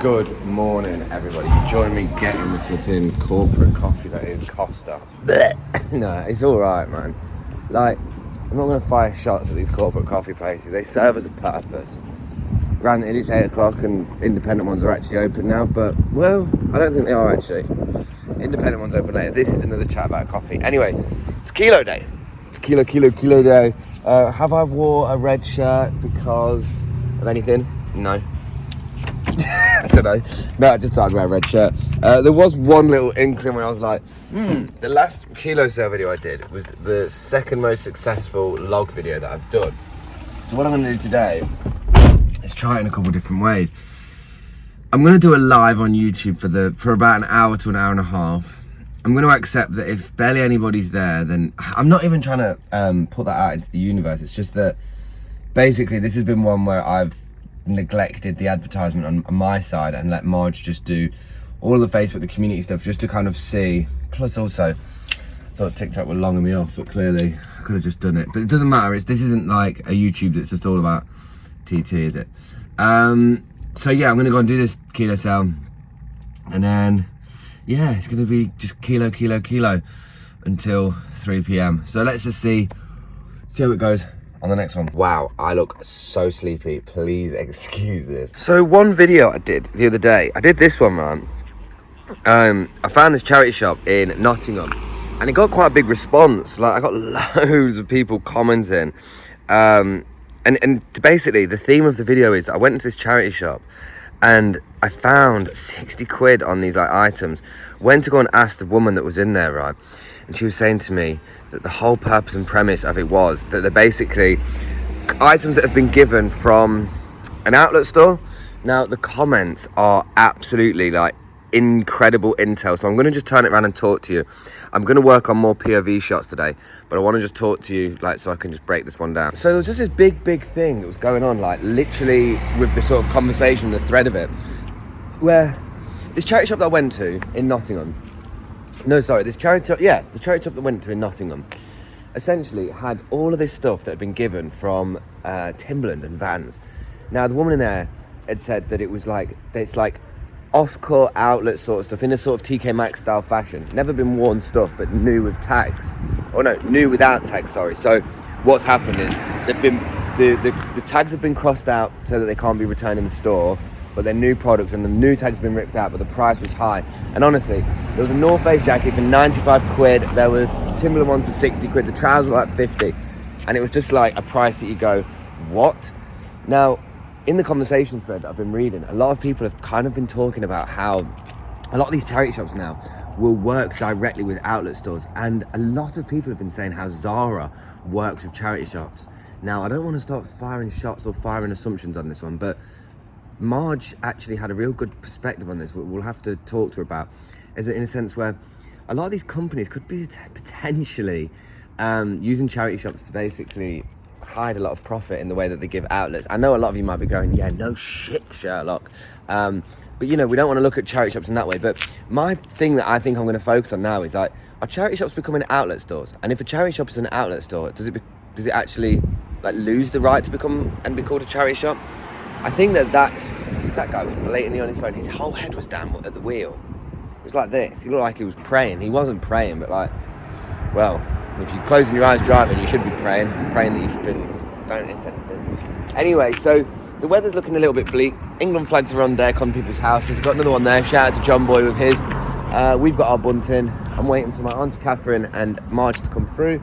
Good morning, everybody. Join me getting the flipping corporate coffee that is Costa. No, it's alright, man. Like, I'm not going to fire shots at these corporate coffee places. They serve as a purpose. Granted, it's 8 o'clock and independent ones are actually open now, but, well, I don't think they are actually. Independent ones open later. This is another chat about coffee. Anyway, it's Kilo Day. It's Kilo Day. Have I wore a red shirt because of anything? No. I don't know. No, I just thought I'd wear a red shirt. There was one little inkling when I was like, the last Kilo sale video I did was the second most successful log video that I've done. So what I'm going to do today is try it in a couple of different ways. I'm going to do a live on YouTube for about an hour to an hour and a half. I'm going to accept that if barely anybody's there, then I'm not even trying to put that out into the universe. It's just that basically this has been one where I've neglected the advertisement on my side and let Marge just do all the Facebook, the community stuff, just to kind of see. Plus also, I thought TikTok would long me off, but clearly I could have just done it. But it doesn't matter. This isn't like a YouTube that's just all about TT, is it? So yeah, I'm going to go and do this Kilo sale. And then, yeah, it's going to be just Kilo until 3 p.m. So let's just see how it goes on the next one. Wow, I look so sleepy. Please excuse this. So one video I did the other day, I did this one, man. I found this charity shop in Nottingham and it got quite a big response. Like, I got loads of people commenting. And basically the theme of the video is I went into this charity shop and I found 60 quid on these like items. Went to go and ask the woman that was in there, right? And she was saying to me that the whole purpose and premise of it was that they're basically items that have been given from an outlet store. Now, the comments are absolutely like incredible intel. So I'm going to just turn it around and talk to you. I'm going to work on more POV shots today, but I want to just talk to you like so I can just break this one down. So there was just this big thing that was going on, like literally with the sort of conversation, the thread of it, where this charity shop that I went to in Nottingham, the charity shop that went to in Nottingham essentially had all of this stuff that had been given from Timberland and Vans. Now, the woman in there had said that it's like off-cut outlet sort of stuff in a sort of TK Maxx style fashion. Never been worn stuff, but new with tags. Oh no, new without tags, sorry. So what's happened is they've been the tags have been crossed out so that they can't be returned in the store, but they're new products and the new tags have been ripped out, but the price was high. And honestly, there was a North Face jacket for 95 quid, there was Timberland ones for 60 quid, the trousers were like 50, and it was just like a price that you go, what? Now, in the conversation thread that I've been reading, a lot of people have kind of been talking about how a lot of these charity shops now will work directly with outlet stores, and a lot of people have been saying how Zara works with charity shops. Now, I don't want to start firing shots or firing assumptions on this one, but Marge actually had a real good perspective on this, we'll have to talk to her about, is that in a sense where a lot of these companies could be potentially using charity shops to basically hide a lot of profit in the way that they give outlets. I know a lot of you might be going, yeah, no shit, Sherlock. But you know, we don't want to look at charity shops in that way. But my thing that I think I'm going to focus on now is like, are charity shops becoming outlet stores? And if a charity shop is an outlet store, does it actually like lose the right to become and be called a charity shop? I think that guy was blatantly on his phone. His whole head was down at the wheel. It was like this. He looked like he was praying. He wasn't praying, but like, well, if you're closing your eyes driving, you should be praying that you've been, don't hit anything. Anyway, so the weather's looking a little bit bleak. England flags are on deck on people's houses. Got another one there. Shout out to John Boy with his. We've got our bunting. I'm waiting for my Auntie Catherine and Marge to come through.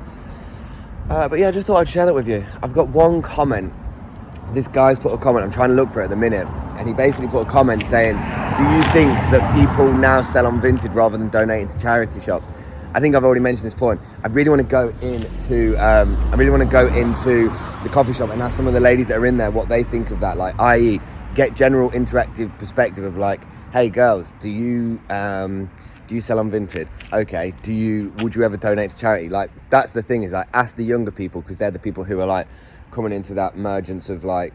But yeah, I just thought I'd share that with you. I've got one comment. This guy's put a comment, I'm trying to look for it at the minute, and he basically put a comment saying, do you think that people now sell on Vinted rather than donating to charity shops? I think I've already mentioned this point. I really want to go into the coffee shop and ask some of the ladies that are in there what they think of that, like, i.e. get general interactive perspective of like, hey girls, do you sell on Vinted? Okay, would you ever donate to charity? Like, that's the thing, is like, ask the younger people, because they're the people who are like coming into that emergence of like,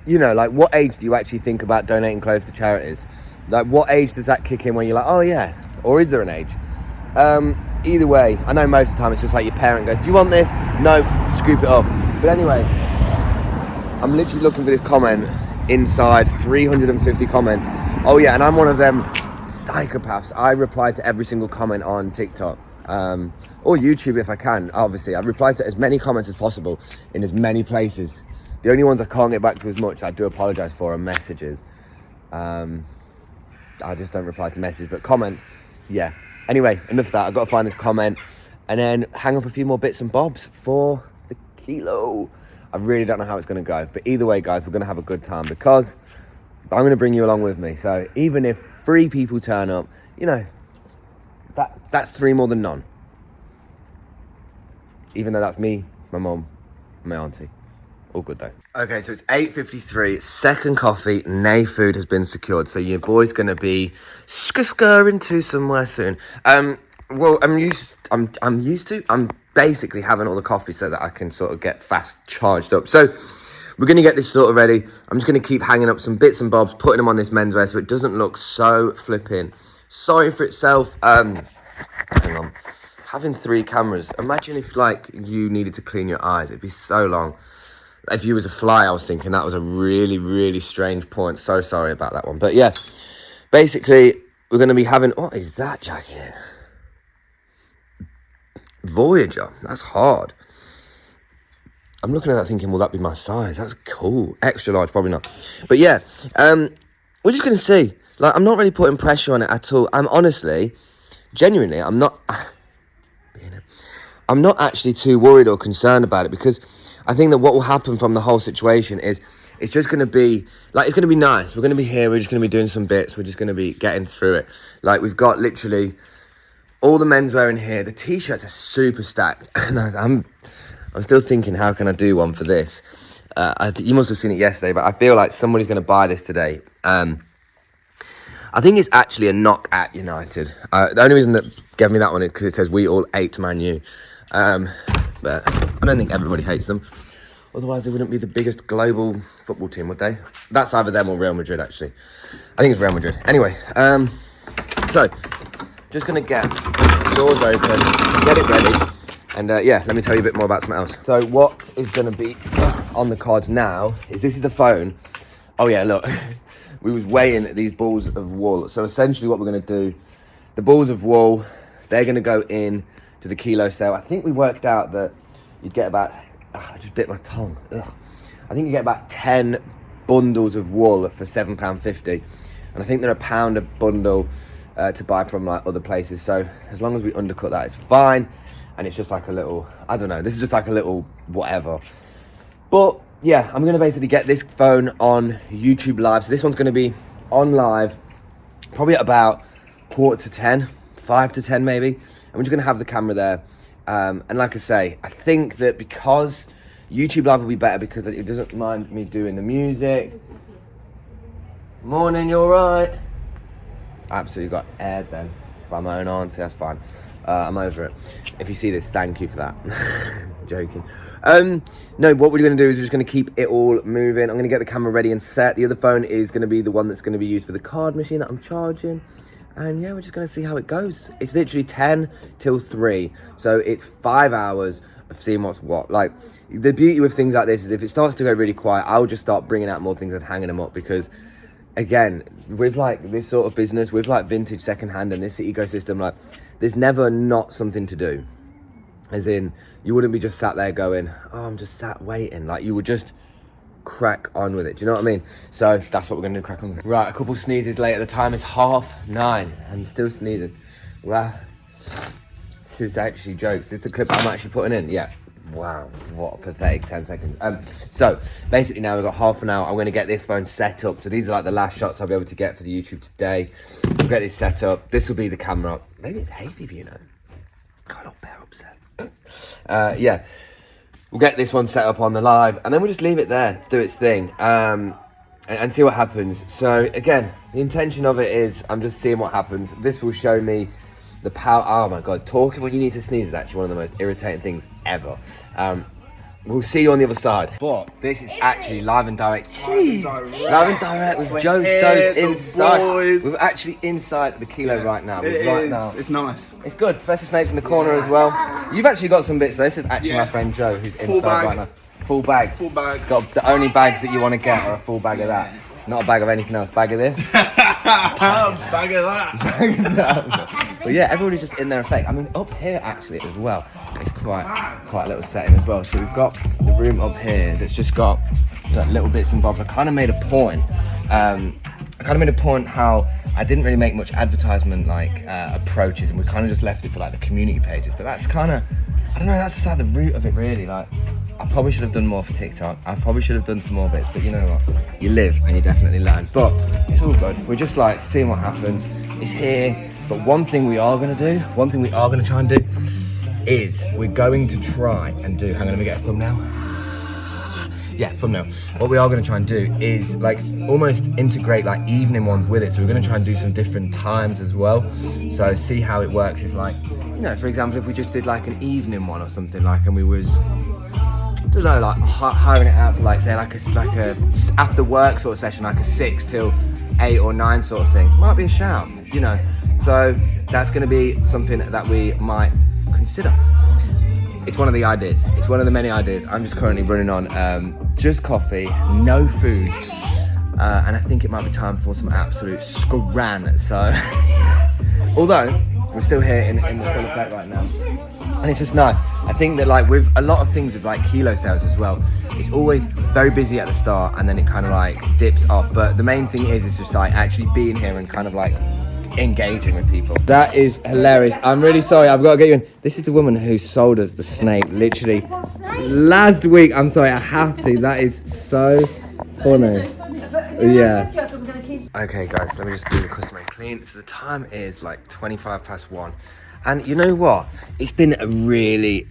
you know, like what age do you actually think about donating clothes to charities? Like, what age does that kick in when you're like, oh yeah, or is there an age? Either way, I know most of the time it's just like your parent goes, do you want this? No, scoop it up. But anyway, I'm literally looking for this comment inside 350 comments. Oh yeah, and I'm one of them psychopaths. I reply to every single comment on TikTok or YouTube if I can. Obviously, I reply to as many comments as possible in as many places. The only ones I can't get back to as much, I do apologise for, are messages. I just don't reply to messages, but comments, yeah. Anyway, enough of that. I've got to find this comment and then hang up a few more bits and bobs for the kilo. I really don't know how it's going to go, but either way, guys, we're going to have a good time because I'm going to bring you along with me. So even if 3 people turn up, you know, that's 3 more than none. Even though that's me, my mum, my auntie. All good though. Okay, so it's 8:53. Second coffee, nay food has been secured. So your boy's gonna be scurrying to somewhere soon. Well, I'm basically having all the coffee so that I can sort of get fast charged up. So we're gonna get this sort of ready. I'm just gonna keep hanging up some bits and bobs, putting them on this menswear so it doesn't look so flipping sorry for itself. Hang on. Having 3 cameras. Imagine if like you needed to clean your eyes. It'd be so long. If you was a fly, I was thinking that was a really, really strange point. So sorry about that one. But yeah, basically, we're going to be having... What is that jacket? Voyager. That's hard. I'm looking at that thinking, will that be my size? That's cool. Extra large, probably not. But yeah, we're just going to see. Like, I'm not really putting pressure on it at all. I'm honestly, genuinely, I'm not actually too worried or concerned about it because I think that what will happen from the whole situation is it's just going to be, like, it's going to be nice. We're going to be here. We're just going to be doing some bits. We're just going to be getting through it. Like, we've got literally all the menswear in here. The T-shirts are super stacked. And I'm still thinking, how can I do one for this? You must have seen it yesterday, but I feel like somebody's going to buy this today. I think it's actually a knock at United. The only reason that gave me that one is because it says we all hate Man U. But I don't think everybody hates them. Otherwise, they wouldn't be the biggest global football team, would they? That's either them or Real Madrid, actually. I think it's Real Madrid. Anyway, so just going to get the doors open, get it ready. And yeah, let me tell you a bit more about something else. So what is going to be on the cards now is this is the phone. Oh yeah, look. We was weighing these balls of wool. So essentially what we're going to do, the balls of wool, they're going to go in to the kilo sale. I think we worked out that you'd get about, I just bit my tongue. Ugh. I think you get about 10 bundles of wool for £7.50. And I think they're £1 a bundle to buy from like other places. So as long as we undercut that, it's fine. And it's just like a little, I don't know, this is just like a little whatever. But yeah, I'm going to basically get this phone on YouTube Live. So this one's going to be on live probably at about 9:45 to 5 to 10 maybe. And we're just going to have the camera there. And like I say, I think that because YouTube Live will be better because it doesn't mind me doing the music. Morning, you all right? Absolutely got aired then by my own auntie, that's fine. I'm over it. If you see this, thank you for that. Joking. No, what we're going to do is we're just going to keep it all moving. I'm going to get the camera ready and set. The other phone is going to be the one that's going to be used for the card machine that I'm charging. And yeah, we're just going to see how it goes. It's literally 10 till 3. So it's 5 hours of seeing what's what. Like, the beauty with things like this is if it starts to go really quiet, I'll just start bringing out more things and hanging them up because, again, with like this sort of business, with like vintage secondhand and this ecosystem, like, there's never not something to do. As in, you wouldn't be just sat there going, oh, I'm just sat waiting. Like, you would just crack on with it. Do you know what I mean? So that's what we're going to do, crack on with. Right, a couple sneezes later. The time is 9:30. I'm still sneezing. Wow. This is actually jokes. This is the clip I'm actually putting in. Yeah. Wow. What a pathetic 10 seconds. So basically now we've got half an hour. I'm going to get this phone set up. So these are like the last shots I'll be able to get for the YouTube today. We'll get this set up. This will be the camera. Maybe it's hay fever, you know. Got a little bear upset. Yeah, we'll get this one set up on the live and then we'll just leave it there to do its thing and see what happens. So again, the intention of it is I'm just seeing what happens. This will show me the power. Oh my god, talking when you need to sneeze is actually one of the most irritating things ever. We'll see you on the other side. But this is actually live and direct. Jeez, live and direct with Joe's Does inside. We're actually inside the kilo right now. It's nice. It's good. Professor Snape's in the corner as well. You've actually got some bits. This is actually my friend Joe who's inside right now. Full bag. Full bag. Got the only bags that you want to get are a full bag of that. Not a bag of anything else, bag of this. Bag of that. But yeah, everybody's just in their effect. I mean, up here actually as well, it's quite a little setting as well. So we've got the room up here that's just got little bits and bobs. I kind of made a point. How I didn't really make much advertisement approaches, and we kind of just left it for like the community pages. But that's kind of, I don't know, that's just like the root of it really. Like, I probably should have done more for TikTok. I probably should have done some more bits, but you know what? You live and you definitely learn. But it's all good. We're just like seeing what happens. It's here. But one thing we are going to try and do is we're going to try and do, hang on, let me get a thumbnail. Yeah, thumbnail. What we are going to try and do is like almost integrate like evening ones with it. So we're going to try and do some different times as well. So see how it works if like, you know, for example, if we just did like an evening one or something like, and we was, I don't know, like hiring it out for like say like a after work sort of session, like a 6 till 8 or 9 sort of thing. Might be a shout, you know. So that's going to be something that we might consider. It's one of the ideas. It's one of the many ideas. I'm just currently running on just coffee, no food, and I think it might be time for some absolute scran. So, although we're still here in the full effect right now, and it's just nice. I think that like with a lot of things with like kilo sales as well, it's always very busy at the start and then it kind of like dips off. But the main thing is just like actually being here and kind of like engaging with people. That is hilarious. I'm really sorry, I've got to get you in. This is the woman who sold us the snake literally last week. I'm sorry, I have to. That is so funny. Yeah. Okay guys, let me just do the customary clean. So the time is like 25 past 1. And you know what? It's been really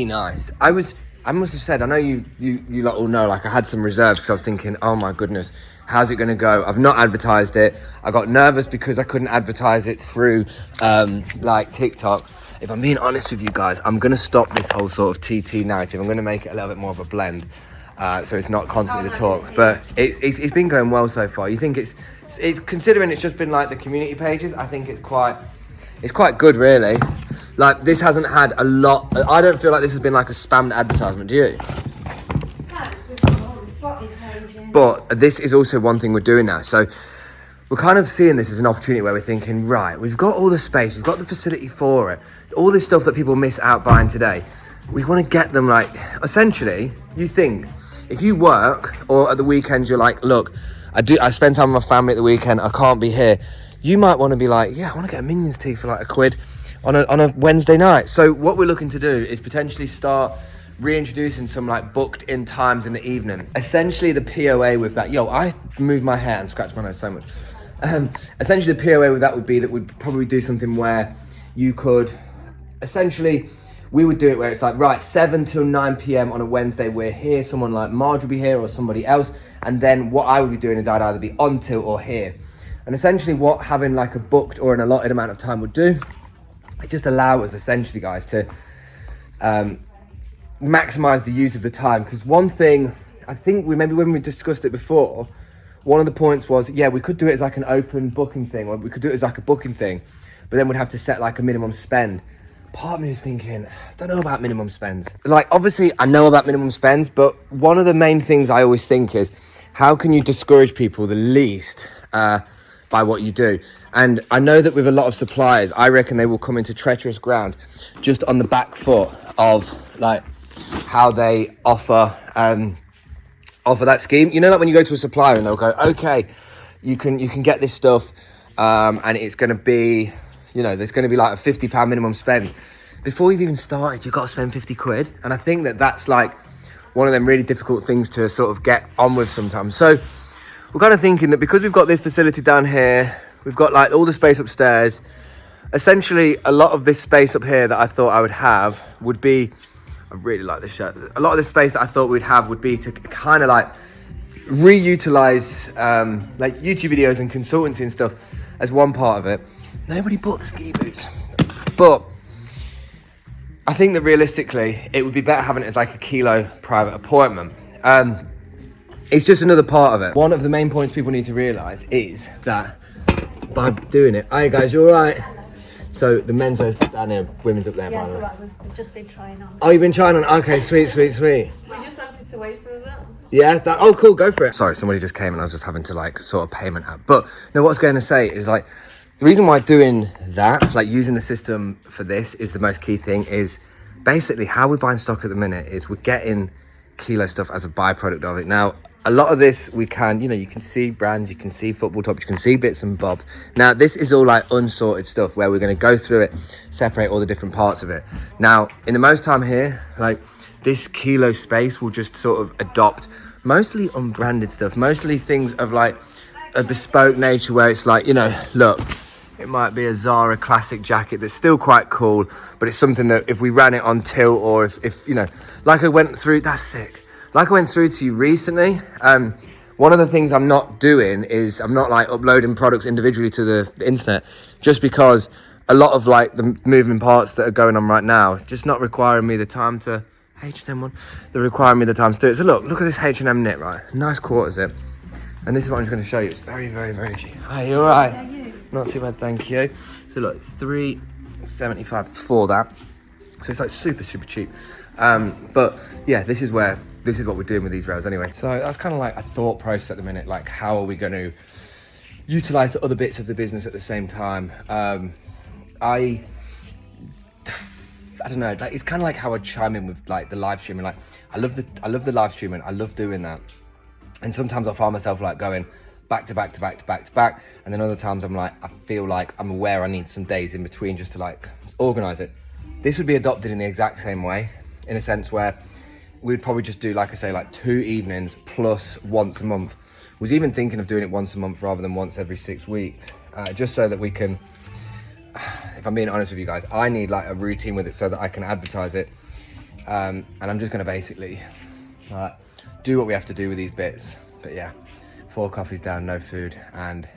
nice. I must have said, I know you lot all know, like I had some reserves because I was thinking, oh my goodness, how's it going to go? I've not advertised it. I got nervous because I couldn't advertise it through like TikTok. If I'm being honest with you guys, I'm going to stop this whole sort of TT narrative. I'm going to make it a little bit more of a blend. So it's not constantly the talk, but it's been going well so far. You think it's considering it's just been like the community pages, I think it's quite good really. Like this hasn't had a lot, I don't feel like this has been like a spammed advertisement, do you? But this is also one thing we're doing now. So we're kind of seeing this as an opportunity where we're thinking, right, we've got all the space, we've got the facility for it, all this stuff that people miss out buying today. We want to get them like, essentially, you think, if you work or at the weekends you're like, look, I spend time with my family at the weekend, I can't be here. You might want to be like, yeah, I want to get a Minions tea for like £1 on a Wednesday night. So what we're looking to do is potentially start reintroducing some like booked in times in the evening. Essentially the POA with that, I moved my hair and scratched my nose so much. Essentially the POA with that would be that we'd probably do something where you could, essentially, we would do it where it's like, right, 7 till 9 p.m. on a Wednesday, we're here, someone like Marge will be here or somebody else, and then what I would be doing is I'd either be on till or here. And essentially what having like a booked or an allotted amount of time would do, it just allow us essentially, guys, to maximize the use of the time. Because one thing, I think maybe when we discussed it before, one of the points was, yeah, we could do it as like an open booking thing, or we could do it as like a booking thing, but then we'd have to set like a minimum spend. Part of me was thinking, I don't know about minimum spends. Like, obviously, I know about minimum spends, but one of the main things I always think is, how can you discourage people the least by what you do? And I know that with a lot of suppliers, I reckon they will come into treacherous ground just on the back foot of, like, how they offer that scheme. You know, like when you go to a supplier and they'll go, okay, you can get this stuff, and it's going to be, there's going to be like a £50 minimum spend. Before you've even started, you've got to spend £50. And I think that that's like one of them really difficult things to sort of get on with sometimes. So we're kind of thinking that because we've got this facility down here, we've got like all the space upstairs, essentially a lot of this space up here that I thought I would have would be, I really like this shirt. A lot of the space that I thought we'd have would be to kind of like reutilize like YouTube videos and consultancy and stuff as one part of it. Nobody bought the ski boots, but I think that realistically it would be better having it as like a kilo private appointment. It's just another part of it. One of the main points people need to realize is that by doing it, hey guys, you all right? So the men's wear's down here, women's up there, by the way. Yeah, we've just been trying on. Oh, you've been trying on? Okay, sweet. We just wanted to waste some of it. Yeah, oh cool, go for it. Sorry, somebody just came and I was just having to like sort of payment out. But no, what I was going to say is like, the reason why doing that, like using the system for this is the most key thing is basically how we're buying stock at the minute is we're getting kilo stuff as a byproduct of it. Now, a lot of this we can, you know, you can see brands, you can see football tops, you can see bits and bobs. Now, this is all like unsorted stuff where we're going to go through it, separate all the different parts of it. Now, in the most time here, like this kilo space will just sort of adopt mostly unbranded stuff, mostly things of like a bespoke nature where it's like, you know, look, it might be a Zara classic jacket that's still quite cool, but it's something that if we ran it on tilt or if you know, like I went through, that's sick. Like I went through to you recently, one of the things I'm not doing is I'm not like uploading products individually to the internet just because a lot of like the moving parts that are going on right now, just not requiring me the time to, H&M one, they're requiring me the time to do it. So look at this H&M knit, right? Nice quarter zip. And this is what I'm just going to show you. It's very, very, very cheap. Hi, you all right? Yeah, you. Not too bad, thank you. So look, it's $3.75 for that. So it's like super, super cheap. But yeah, this is what we're doing with these rails anyway. So that's kind of like a thought process at the minute. Like, how are we going to utilize the other bits of the business at the same time? I don't know, like it's kind of like how I chime in with like the live streaming. Like I love the live streaming. I love doing that. And sometimes I find myself like going back to back to back to back to back. And then other times I'm like, I feel like I'm aware I need some days in between just to like organize it. This would be adopted in the exact same way, in a sense where we'd probably just do, like I say, like 2 evenings plus once a month. Was even thinking of doing it once a month rather than once every 6 weeks, just so that we can, if I'm being honest with you guys, I need like a routine with it so that I can advertise it. And I'm just gonna basically do what we have to do with these bits. But yeah, 4 coffees down, no food, and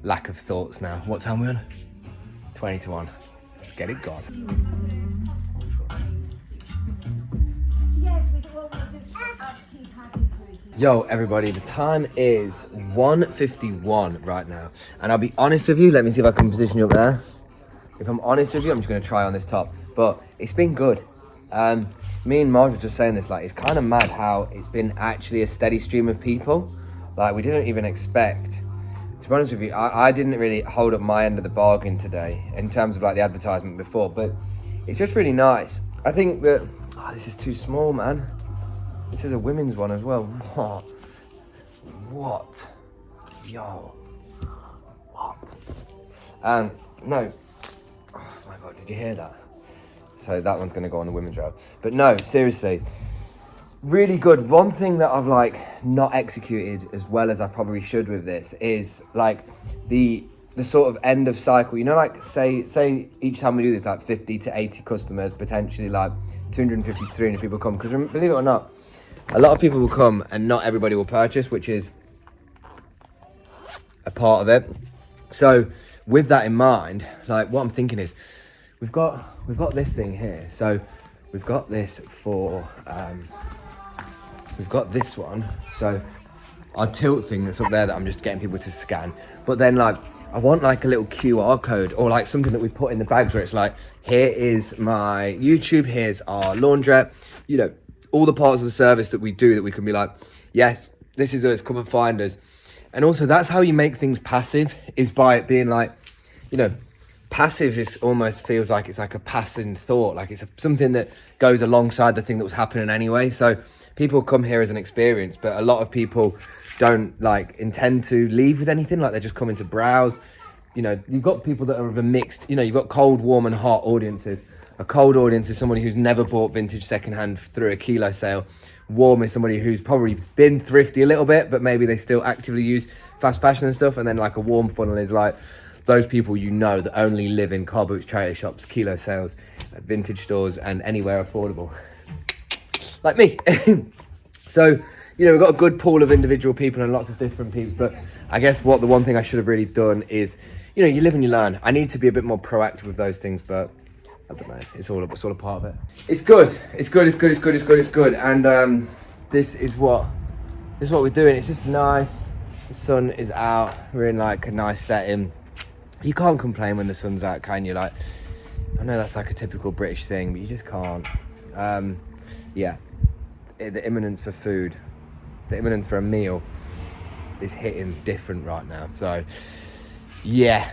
lack of thoughts now. What time are we on? 20 to 1. Let's get it gone. Yes, we will just keep having to. Yo, everybody, the time is 1:51 right now. And I'll be honest with you, let me see if I can position you up there. If I'm honest with you, I'm just gonna try on this top. But it's been good. Me and Marge were just saying this, like, it's kind of mad how it's been actually a steady stream of people. Like, we didn't even expect, to be honest with you, I didn't really hold up my end of the bargain today in terms of like the advertisement before, but it's just really nice. I think that, this is too small, man. This is a women's one as well. What? Yo. What? No. Oh my God, did you hear that? So that one's gonna go on the women's rail. But no, seriously, really good. One thing that I've like not executed as well as I probably should with this is like the sort of end of cycle. You know, like say each time we do this, like 50 to 80 customers, potentially like 250 to 300 people come. Because believe it or not, a lot of people will come and not everybody will purchase, which is a part of it. So with that in mind, like what I'm thinking is, we've got this thing here. So we've got this for, we've got this one. So our tilt thing that's up there that I'm just getting people to scan. But then like, I want like a little QR code or like something that we put in the bags where it's like, here is my YouTube, here's our laundrette, you know, all the parts of the service that we do that we can be like, yes, this is us, come and find us. And also that's how you make things passive, is by it being like, you know, passive is almost feels like it's like a passing thought, like it's something that goes alongside the thing that was happening anyway. So people come here as an experience, but a lot of people don't like intend to leave with anything, like they're just coming to browse. You know, you've got people that are of a mixed, you know, you've got cold, warm and hot audiences. A cold audience is somebody who's never bought vintage secondhand through a kilo sale. Warm is somebody who's probably been thrifty a little bit, but maybe they still actively use fast fashion and stuff. And then like a warm funnel is like those people, you know, that only live in car boots, charity shops, kilo sales, at vintage stores and anywhere affordable. Like me. So, you know, we've got a good pool of individual people and lots of different people, but I guess the one thing I should have really done is, you know, you live and you learn. I need to be a bit more proactive with those things, but I don't know, it's all a part of it. It's good. And this is what we're doing. It's just nice. The sun is out. We're in like a nice setting. You can't complain when the sun's out, can you? Like, I know that's like a typical British thing, but you just can't. Yeah, the imminence for food the imminence for a meal is hitting different right now. So, yeah.